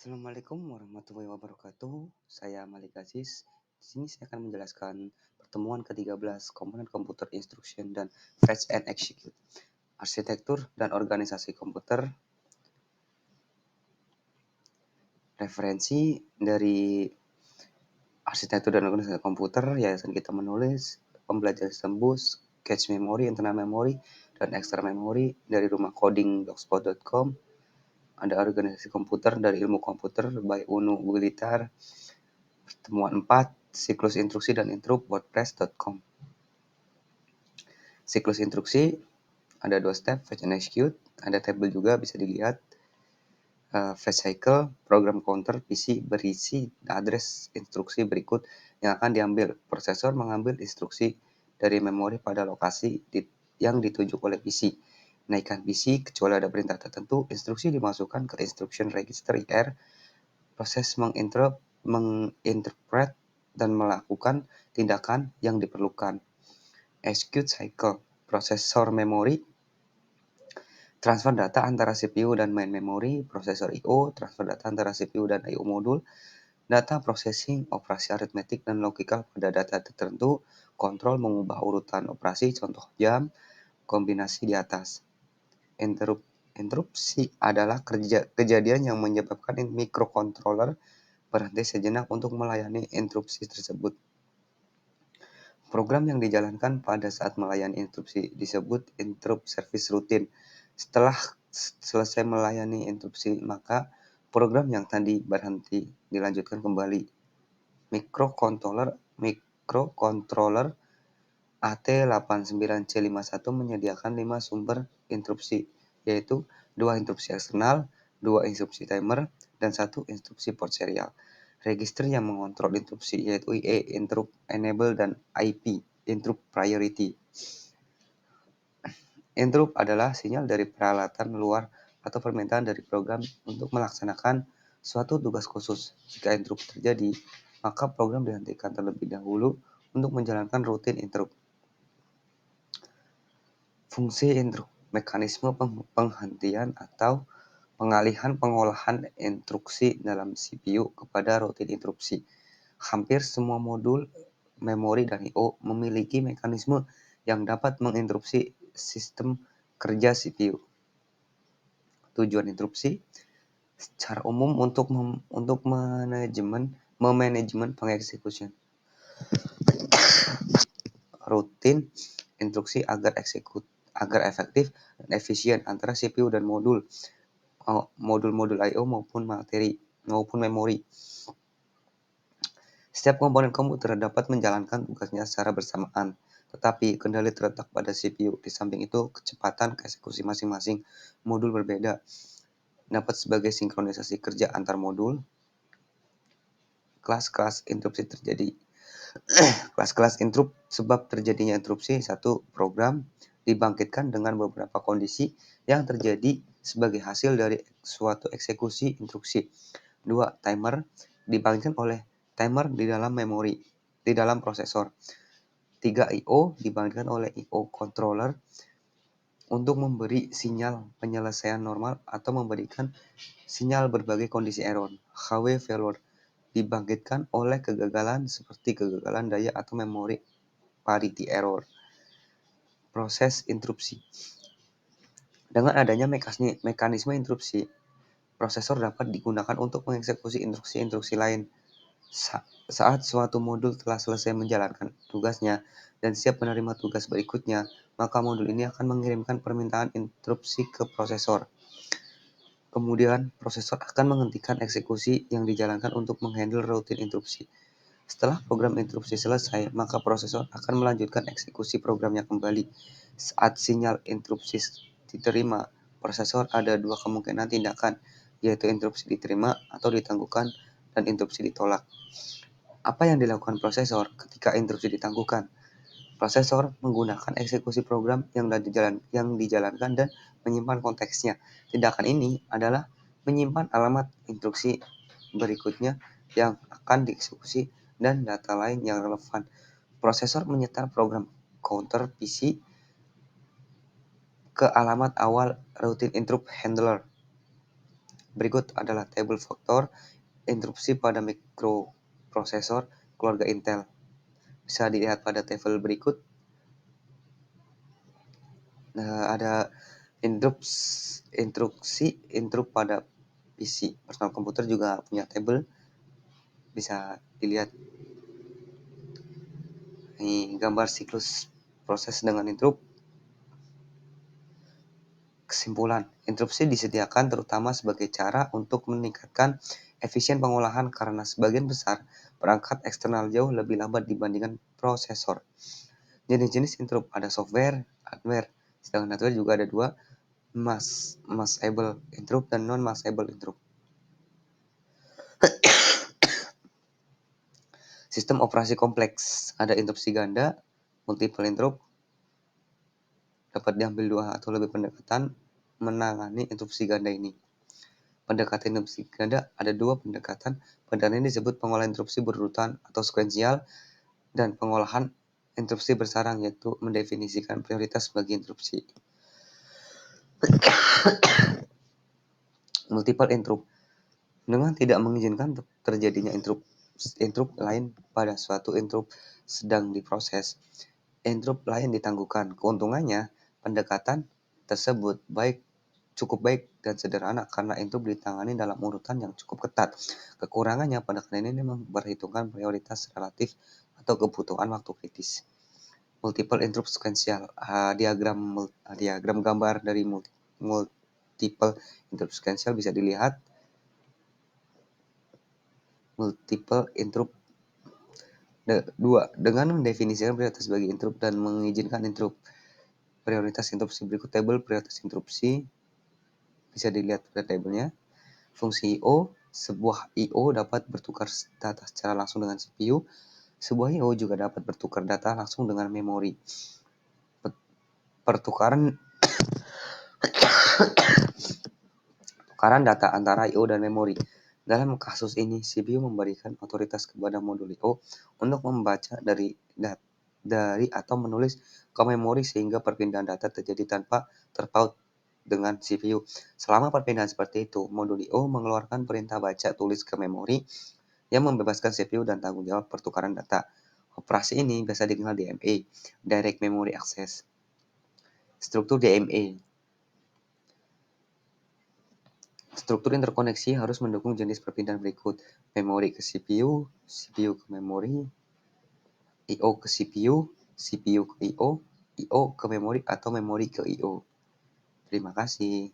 Assalamualaikum warahmatullahi wabarakatuh. Saya Malik Aziz. Di sini saya akan menjelaskan pertemuan ke-13 komponen komputer instruction dan fetch and execute, arsitektur dan organisasi komputer. Referensi dari arsitektur dan organisasi komputer, yayasan kita menulis, pembelajaran sistem bus, cache memory, internal memory, dan external memory dari rumah coding.blogspot.com. Ada organisasi komputer dari ilmu komputer by Unu Gulitar. Pertemuan 4, siklus instruksi dan interrupt wordpress.com. Siklus instruksi ada 2 step, fetch and execute, ada tabel juga bisa dilihat. Fetch cycle, program counter PC berisi address instruksi berikut yang akan diambil. Prosesor mengambil instruksi dari memori pada lokasi yang dituju oleh PC. Naikkan PC kecuali ada perintah tertentu, instruksi dimasukkan ke instruction register IR. Proses menginterpret dan melakukan tindakan yang diperlukan. Execute cycle, prosesor memori, transfer data antara CPU dan main memory, prosesor I/O, transfer data antara CPU dan I/O modul, data processing, operasi aritmetik dan logikal pada data tertentu, kontrol mengubah urutan operasi, contoh jam, kombinasi di atas. Interupsi adalah kejadian yang menyebabkan microcontroller berhenti sejenak untuk melayani interupsi tersebut. Program yang dijalankan pada saat melayani interupsi disebut interrupt service routine. Setelah selesai melayani interupsi, maka program yang tadi berhenti dilanjutkan kembali. Microcontroller AT89C51 menyediakan 5 sumber interupsi, yaitu 2 interupsi eksternal, 2 instruksi timer, dan 1 instruksi port serial. Register yang mengontrol interupsi yaitu IE, interrupt enable, dan IP, interrupt priority. Interrupt adalah sinyal dari peralatan luar atau permintaan dari program untuk melaksanakan suatu tugas khusus. Jika interrupt terjadi, maka program dihentikan terlebih dahulu untuk menjalankan rutin interrupt. Fungsi interrupt, mekanisme penghentian atau pengalihan pengolahan instruksi dalam CPU kepada rutin interupsi. Hampir semua modul, memori, dan I/O memiliki mekanisme yang dapat menginterupsi sistem kerja CPU. Tujuan interupsi secara umum untuk manajemen pengeksekusian rutin instruksi agar efektif dan efisien antara CPU dan modul I/O maupun memori. Setiap komponen komputer dapat menjalankan tugasnya secara bersamaan, tetapi kendali terletak pada CPU. Di samping itu, kecepatan eksekusi masing-masing modul berbeda. Dapat sebagai sinkronisasi kerja antar modul. Kelas-kelas interupsi terjadi. Kelas-kelas interrupt sebab terjadinya interupsi. 1. Program dibangkitkan dengan beberapa kondisi yang terjadi sebagai hasil dari suatu eksekusi instruksi. 2. Timer dibangkitkan oleh timer di dalam memori, di dalam prosesor. 3. I/O dibangkitkan oleh I/O controller untuk memberi sinyal penyelesaian normal atau memberikan sinyal berbagai kondisi error. HW failure dibangkitkan oleh kegagalan seperti kegagalan daya atau memory parity error. Proses interupsi. Dengan adanya mekanisme interupsi, prosesor dapat digunakan untuk mengeksekusi instruksi-instruksi lain. Saat suatu modul telah selesai menjalankan tugasnya dan siap menerima tugas berikutnya, maka modul ini akan mengirimkan permintaan interupsi ke prosesor. Kemudian, prosesor akan menghentikan eksekusi yang dijalankan untuk menghandle rutin interupsi. Setelah program interupsi selesai, maka prosesor akan melanjutkan eksekusi programnya kembali. Saat sinyal interupsi diterima, prosesor ada 2 kemungkinan tindakan, yaitu interupsi diterima atau ditangguhkan dan interupsi ditolak. Apa yang dilakukan prosesor ketika interupsi ditangguhkan? Prosesor menggunakan eksekusi program yang dijalankan dan menyimpan konteksnya. Tindakan ini adalah menyimpan alamat instruksi berikutnya yang akan dieksekusi dan data lain yang relevan. Prosesor menyetar program counter PC ke alamat awal routine interrupt handler. Berikut adalah tabel faktor interupsi pada mikroprosesor keluarga Intel. Bisa dilihat pada tabel berikut. Ada intrup pada PC. Personal komputer juga punya tabel, bisa dilihat. Ini gambar siklus proses dengan intrup. Kesimpulan, interupsi disediakan terutama sebagai cara untuk meningkatkan efisien pengolahan karena sebagian besar perangkat eksternal jauh lebih lambat dibandingkan prosesor. Jenis-jenis intrup ada software, hardware, sedangkan hardware juga ada dua, massable intrup dan non-massable intrup. Sistem operasi kompleks, ada interupsi ganda, multiple intrup, dapat diambil dua atau lebih pendekatan menangani interupsi ganda ini. Pendekatan interupsi ganda ada dua pendekatan. Pendekatan ini disebut pengolahan interupsi berurutan atau sekuensial dan pengolahan interupsi bersarang, yaitu mendefinisikan prioritas bagi interupsi. Multiple intrup dengan tidak mengizinkan terjadinya intrup lain pada suatu intrup sedang diproses. Intrup lain ditangguhkan. Keuntungannya, pendekatan tersebut cukup baik dan sederhana karena intrup ditangani dalam urutan yang cukup ketat. Kekurangannya, pendekatan ini memperhitungkan prioritas relatif atau kebutuhan waktu kritis. Multiple intrup sequential. Diagram gambar dari multiple intrup sequential bisa dilihat. Multiple intrup 2. Dengan mendefinisikan prioritas bagi intrup dan mengizinkan intrup. Prioritas interupsi berikut tabel prioritas interupsi. Bisa dilihat pada tabelnya. Fungsi I/O, sebuah I/O dapat bertukar data secara langsung dengan CPU. Sebuah I/O juga dapat bertukar data langsung dengan memori. Pertukaran data antara I/O dan memori. Dalam kasus ini, CPU memberikan otoritas kepada modul I/O untuk membaca dari atau menulis ke memori sehingga perpindahan data terjadi tanpa terpaut dengan CPU. Selama perpindahan seperti itu, modul I/O mengeluarkan perintah baca tulis ke memori yang membebaskan CPU dan tanggung jawab pertukaran data. Operasi ini biasa dikenal DMA, Direct Memory Access. Struktur DMA. Struktur interkoneksi harus mendukung jenis perpindahan berikut: memori ke CPU, CPU ke memori, I/O ke CPU, CPU ke I/O, I/O ke memori atau memori ke I/O. Terima kasih.